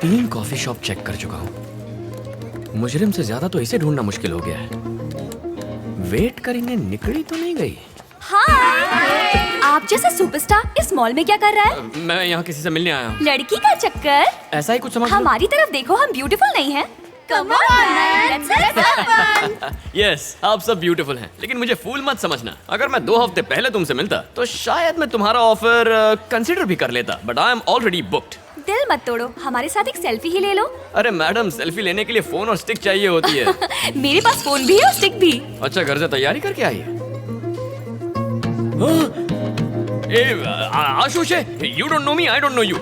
3 coffee shop check कर चुका हूँ। मुजरिम से ज्यादा तो इसे ढूंढना मुश्किल हो गया है। वेट करेंगे, निकली तो नहीं गई। हाय, आप जैसा सुपरस्टार इस मॉल में क्या कर रहा है? मैं यहाँ किसी से मिलने आया हूँ। लड़की का चक्कर? ऐसा ही कुछ समझ लो। हमारी तरफ देखो, हम ब्यूटीफुल नहीं हैं? Come on, man, let's have fun. Yes, आप सब ब्यूटीफुल हैं, लेकिन मुझे फूल मत समझना। अगर मैं 2 हफ्ते पहले तुमसे मिलता तो शायद मैं तुम्हारा ऑफर कंसीडर भी कर लेता, but I am already booked. दिल मत तोड़ो, हमारे साथ एक सेल्फी ही ले लो। अरे मैडम, सेल्फी लेने के लिए फोन और स्टिक चाहिए होती है। मेरे पास फोन भी है और स्टिक भी। अच्छा, घर से तैयारी करके आई है? आशुष है, you don't know me, I don't know you.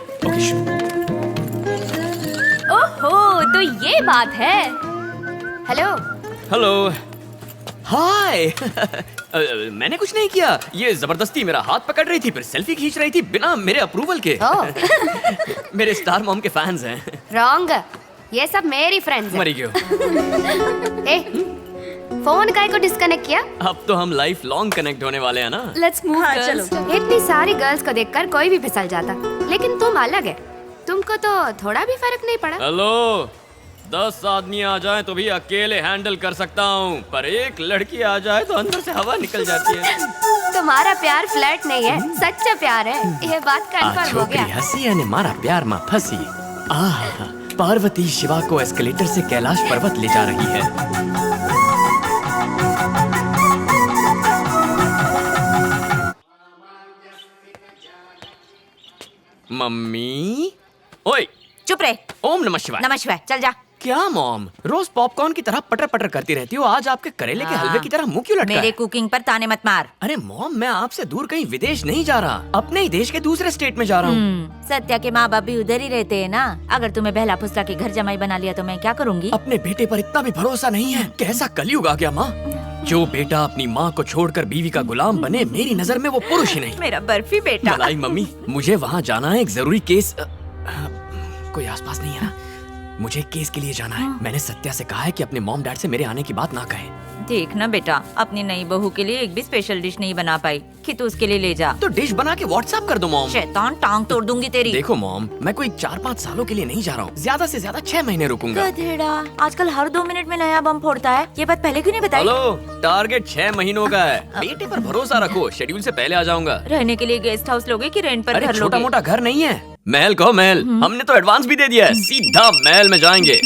ओहो, तो ये बात है। हेलो। हेलो, हाय। मैंने कुछ नहीं किया, ये जबरदस्ती मेरा हाथ पकड़ रही थी, फिर सेल्फी खींच रही थी बिना मेरे अप्रूवल के। मेरे स्टार मॉम के फैंस हैं। रॉन्ग, ये सब मेरी फ्रेंड्स हैं। मरी क्यों? ए, फोन काय को डिस्कनेक्ट किया? अब तो हम लाइफ लॉन्ग कनेक्ट होने वाले हैं ना। Let's move girls. इतनी सारी गर्ल्स को देखकर कोई भी फिसल जाता, लेकिन तुम अलग है। तुमको तो थोड़ा भी फर्क नहीं पड़ा। हेलो, 10 आदमी आ जाए तो भी अकेले हैंडल कर सकता हूँ, पर एक लड़की आ जाए तो अंदर से हवा निकल जाती है। तुम्हारा प्यार फ्लर्ट नहीं है, सच्चा प्यार है, ये बात कंफर्म हो गया। हंसी ने मारा प्यार में फंसी। आह, पार्वती शिवा को एस्केलेटर से कैलाश पर्वत ले जा रही है। मम्मी, ओए, चुप रहे। ओम नमः शिवाय। नमः शिवाय, चल जा। क्या मॉम, रोज पॉपकॉर्न की तरह पटर पटर करती रहती हो, आज आपके करेले के हलवे की तरह मुंह क्यों लटका मेरे है? कुकिंग पर ताने मत मार। अरे मॉम, मैं आपसे दूर कहीं विदेश नहीं जा रहा, अपने ही देश के दूसरे स्टेट में जा रहा हूँ। सत्या के माँ बाप भी उधर ही रहते हैं ना। अगर तुम्हें बहला फुसला के घर जमाई बना लिया तो मैं क्या करूँगी? अपने बेटे पर इतना भी भरोसा नहीं है? कैसा कलयुग आ गया माँ। जो बेटा अपनी माँ को छोड़कर बीवी का गुलाम बने, मेरी नजर में वो पुरुष ही नहीं। मेरा बर्फी बेटा। मलाई मम्मी, मुझे वहाँ जाना है, एक जरूरी केस। कोई आसपास नहीं है ना? मुझे केस के लिए जाना है। मैंने सत्या से कहा है कि अपने मॉम डैड से मेरे आने की बात ना कहे। देखना बेटा, अपनी नई बहू के लिए एक भी स्पेशल डिश नहीं बना पाई कि तू उसके लिए ले जा। तो डिश बना के व्हाट्सएप कर दो मॉम। शैतान, टांग तोड़ दूंगी तेरी। देखो मॉम, मैं कोई 4-5 सालों के लिए नहीं जा रहा हूँ, ज्यादा से ज्यादा 6 महीने रुकूंगा। गधेड़ा, आजकल हर 2 मिनट में नया बम फोड़ता है। ये बात पहले क्यों नहीं बताई? हेलो, टारगेट 6 महीनों का है। बेटे पर भरोसा रखो, शेड्यूल से पहले आ जाऊंगा। रहने के लिए गेस्ट हाउस लोगे कि रेंट पर अरे घर छोटा लोगे? मोटा घर नहीं है, महल कहो महल। हमने तो एडवांस भी दे दिया है, सीधा महल में जाएंगे।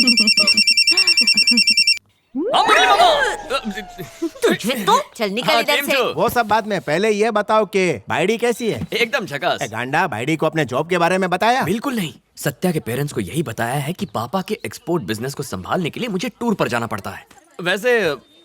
तुझे तो चल निकल हाँ, इधर केम से। छो? वो सब बाद में, पहले ये बताओ कि भाईडी कैसी है? एकदम झकास। ए गांडा, भाईडी को अपने जॉब के बारे में बताया? बिल्कुल नहीं। सत्या के पेरेंट्स को यही बताया है कि पापा के एक्सपोर्ट बिजनेस को संभालने के लिए मुझे टूर पर जाना पड़ता है। वैसे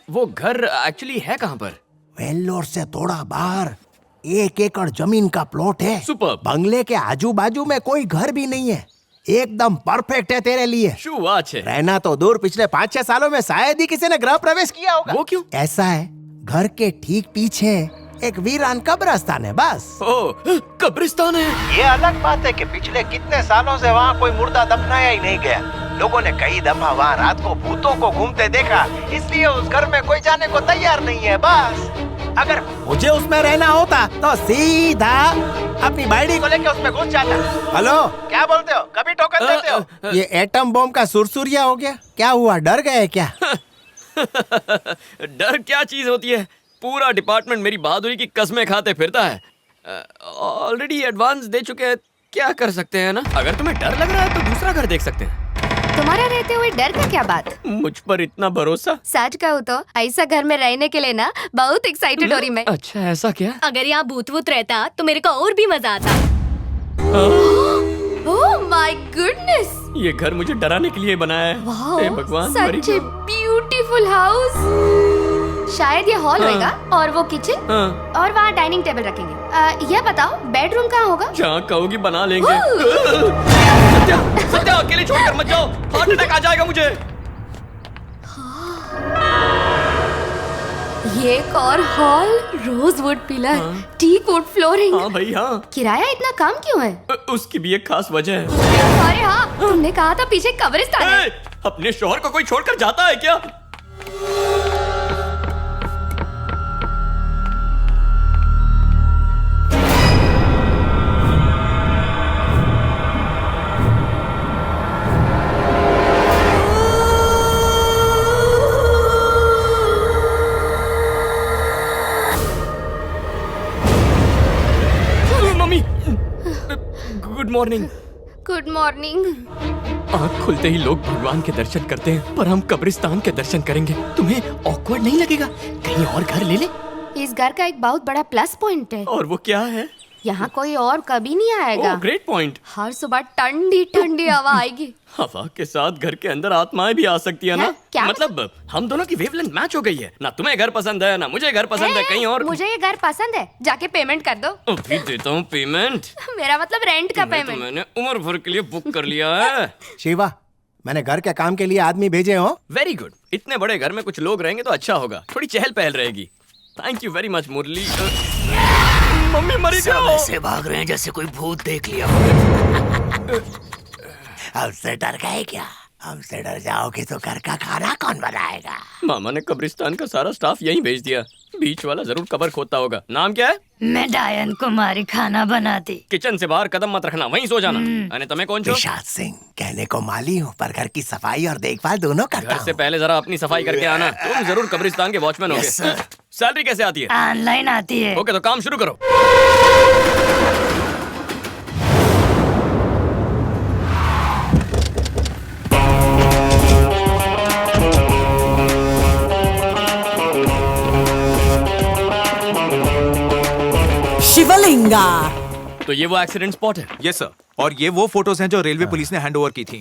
वो घर एक्चुअली है कहाँ पर? वेल्लोर से थोड़ा बाहर 1 एकड़ जमीन का प्लॉट है। सुपर्ब। बंगले के आजू बाजू में कोई घर भी नहीं है, एकदम परफेक्ट है तेरे लिए। शू बात है। रहना तो दूर, पिछले 5-6 सालों में शायद ही किसी ने गृह प्रवेश किया होगा। वो क्यों? ऐसा है, घर के ठीक पीछे एक वीरान कब्रिस्तान है बस। ओ, कब्रिस्तान है। ये अलग बात है कि पिछले कितने सालों से वहाँ कोई मुर्दा दफनाया ही नहीं गया। लोगों ने कई दफा वहाँ रात को भूतों को घूमते देखा, इसलिए उस घर में कोई जाने को तैयार नहीं है। बस अगर मुझे उसमें रहना होता तो सीधा अपनी बाइडी को लेके उसमें घुस जाता। हेलो, क्या बोलते हो? कभी टोकन देते हो? ये एटम बॉम्ब का सुरसुरिया हो गया? क्या हुआ, डर गए क्या? डर क्या चीज होती है? पूरा डिपार्टमेंट मेरी बहादुरी की कस्में खाते फिरता है। ऑलरेडी एडवांस दे चुके हैं, क्या कर सकते हैं ना? अगर तुम्हें डर लग रहा है तो दूसरा घर देख सकते हैं। तुम्हारा रहते हुए डर का क्या बात? मुझ पर इतना भरोसा? सच कहूँ तो ऐसा घर में रहने के लिए ना बहुत एक्साइटेड हो रही मैं। अच्छा, ऐसा क्या? अगर यहाँ भूत वूत रहता तो मेरे को और भी मजा आता। ओह माय गुडनेस, ये घर मुझे डराने के लिए बनाया है। हे भगवान, मरी सच ब्यूटीफुल हाउस। शायद ये हॉल होगा और वो किचन हाँ। और वहाँ डाइनिंग टेबल रखेंगे। यह बताओ, बेडरूम कहाँ होगा? जहाँ कहोगी बना लेंगे। सत्या, सत्या, अकेले छोड़कर मत जाओ, हार्ट अटैक आ जाएगा मुझे। ये एक और hall, rosewood pillar, teak wood flooring. हाँ भाई हाँ। किराया इतना कम क्यों है? उसकी भी एक खास वजह है। अरे हाँ, तुमने कहा था पीछे कब्रिस्तान है। अपने शोहर को कोई छोड़कर जाता है क्या? मॉर्निंग। Good morning. आँख खुलते ही लोग भगवान के दर्शन करते हैं, पर हम कब्रिस्तान के दर्शन करेंगे। तुम्हें ऑकवर्ड नहीं लगेगा? कहीं और घर ले ले। इस घर का एक बहुत बड़ा प्लस पॉइंट है, और वो क्या है? यहाँ कोई और कभी नहीं आएगा। ओह, ग्रेट पॉइंट। हर सुबह ठंडी ठंडी हवा आएगी। हवा के साथ घर के अंदर आत्माएं भी आ सकती है ना? क्या? मतलब हम दोनों की वेवलेंथ मैच हो गई है ना। तुम्हें घर पसंद है ना मुझे घर पसंद है, कहीं और। मुझे ये घर पसंद है, जाके पेमेंट कर दो। अभी देता हूँ पेमेंट। मेरा मतलब रेंट का तो पेमेंट। मैंने उम्र भर के लिए बुक कर लिया है। शिवा, मैंने घर के काम के लिए आदमी भेजे हो। Very good. इतने बड़े घर में कुछ लोग रहेंगे तो अच्छा होगा, थोड़ी चहल पहल रहेगी। Thank you very much Murali. Mummy मरी जाओ। ऐसे भाग रहे हैं जैसे कोई भूत देख लिया। हमसे डर गए क्या? हमसे डर जाओगे तो घर का खाना कौन बनाएगा? मामा ने कब्रिस्तान का सारा स्टाफ यहीं भेज दिया। बीच वाला जरूर कबर खोदता होगा। नाम क्या है? मैं डायन कुमारी खाना बनाती। किचन से बाहर कदम मत रखना, वहीं सो जाना। अने तुम्हें कौन छो? निशात सिंह, कहने को माली हूँ पर घर की सफाई और देखभाल दोनों करता घर से हूँ। पहले जरा अपनी सफाई करके आना। तुम जरूर कब्रिस्तान के वॉचमैन होगे। Yes, sir. सैलरी कैसे आती है? ऑनलाइन आती है। ओके, तो काम शुरू करो। शिवलिंगा। तो ये वो एक्सीडेंट स्पॉट है। यस सर, और ये वो फोटोज हैं जो रेलवे पुलिस ने हैंड ओवर की थी।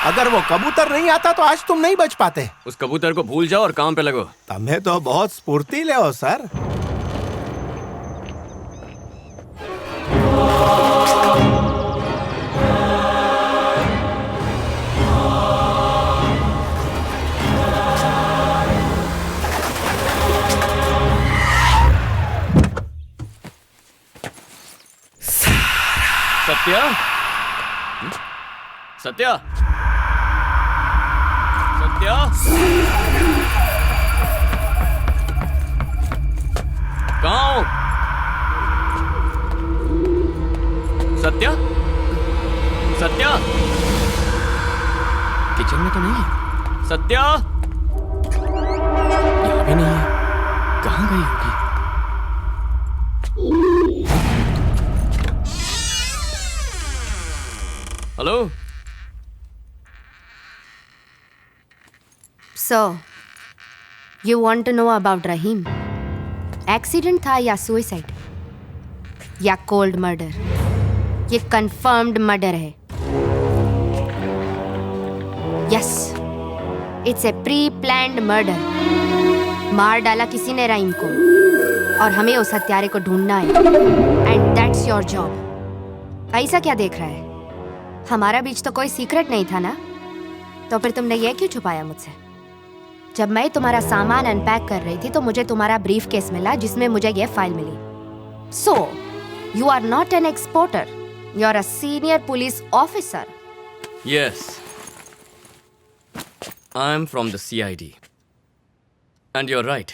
अगर वो कबूतर नहीं आता तो आज तुम नहीं बच पाते। उस कबूतर को भूल जाओ और काम पे लगो। तुम्हें तो बहुत स्फूर्तिले हो सर। सत्या, सत्या, सत्या, कहाँ हो? सत्या, सत्या, किचन में तो नहीं है। सत्या, यहाँ भी नहीं है। कहाँ गई होगी? Hello. So, you want to know about Rahim? Accident था या सुसाइड या कोल्ड मर्डर? ये कंफर्म्ड मर्डर है। Yes, it's a pre planned murder. मार डाला किसी ने रहीम को और हमें उस हत्यारे को ढूंढना है। And that's your job. ऐसा क्या देख रहा है? हमारा बीच तो कोई सीक्रेट नहीं था ना, तो फिर तुमने ये क्यों छुपाया मुझसे? जब मैं तुम्हारा सामान अनपैक कर रही थी तो मुझे तुम्हारा ब्रीफ केस मिला जिसमें मुझे ये फाइल मिली। So you are not an exporter, you are a senior police officer. Yes, I am from the CID and you are right.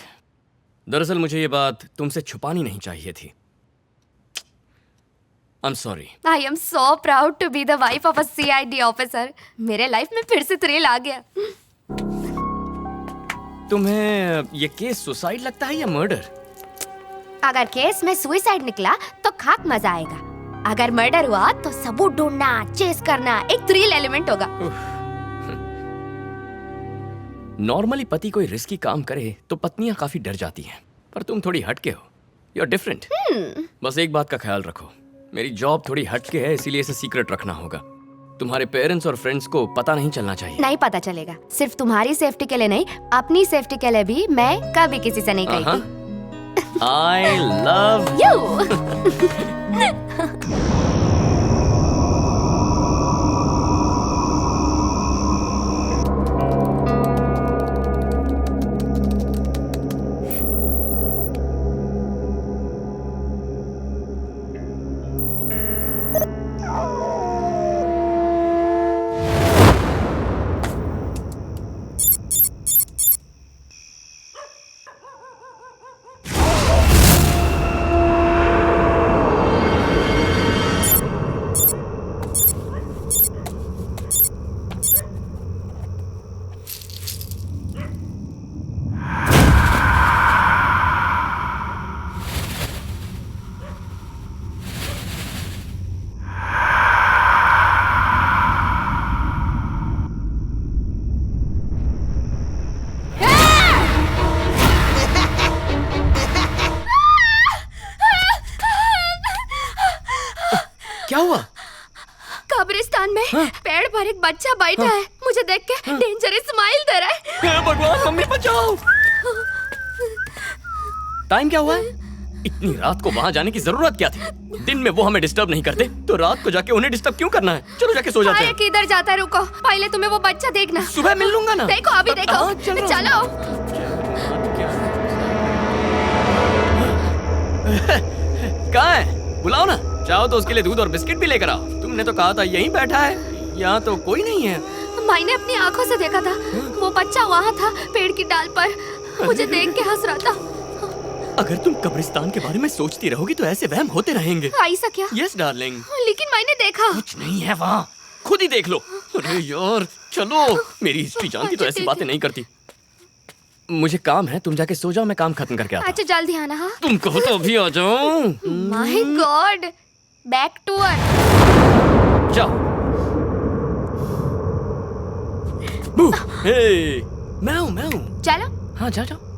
दरअसल मुझे ये बात तुमसे छुपानी नहीं चाहिए थी। I'm sorry. I am so proud to be the wife of a CID officer. मेरे life में फिर से थ्रिल आ गया। तुम्हें ये केस सुसाइड लगता है या मर्डर? अगर केस में सुसाइड निकला तो खाक मजा आएगा। अगर मर्डर हुआ तो सबूत ढूंढना, चेस करना एक थ्रिल एलिमेंट होगा। नॉर्मली पति कोई रिस्की काम करे तो पत्नियां काफी डर जाती हैं, पर तुम थोड़ी हटके हो। You are different. बस एक बात का ख्याल रखो, मेरी जॉब थोड़ी हटके है, इसीलिए इसे सीक्रेट रखना होगा। तुम्हारे पेरेंट्स और फ्रेंड्स को पता नहीं चलना चाहिए। नहीं पता चलेगा। सिर्फ तुम्हारी सेफ्टी के लिए नहीं, अपनी सेफ्टी के लिए भी मैं कभी किसी से नहीं कही थी। I love You. क्या हुआ? कब्रिस्तान में पेड़ पर एक बच्चा बैठा है, मुझे देख के डेंजरस स्माइल दे रहा है। हे भगवान, मम्मी बचाओ। टाइम क्या हुआ है? इतनी रात को वहाँ जाने की जरूरत क्या थी? दिन में वो हमें डिस्टर्ब नहीं करते, तो रात को जाके उन्हें डिस्टर्ब क्यों करना है? चलो जाके सो जाते हाय हैं। किधर जाता है, रुको, पहले तुम्हें वो बच्चा देखना। सुबह मिल लूंगा ना। देखो अभी देखो। हाँ, चलो। चलो। कहाँ है? बुलाओ ना। चाहो तो उसके लिए दूध और बिस्किट भी लेकर आओ। तुमने तो कहा था यहीं बैठा है, यहाँ तो कोई नहीं है। मैंने अपनी आंखों से देखा था, वो बच्चा वहाँ था पेड़ की डाल पर, मुझे देख के हंस रहा था। अगर तुम कब्रिस्तान के बारे में सोचती रहोगी तो ऐसे वहम होते रहेंगे। ऐसा क्या? Yes darling. लेकिन मैंने देखा। कुछ नहीं है वहाँ, खुद ही देख लो। अरे यार चलो, मेरी हिस्ट्री जानती तो ऐसी बातें नहीं करती। मुझे काम है, तुम जाके सो जाओ, मैं काम खत्म करके आता हूँ। अच्छा जल्दी आना। हाँ तुम कहो तो अभी आ जाओ। My God, back to earth. जाओ। हे, मैं हूँ। चलो। हाँ जाओ।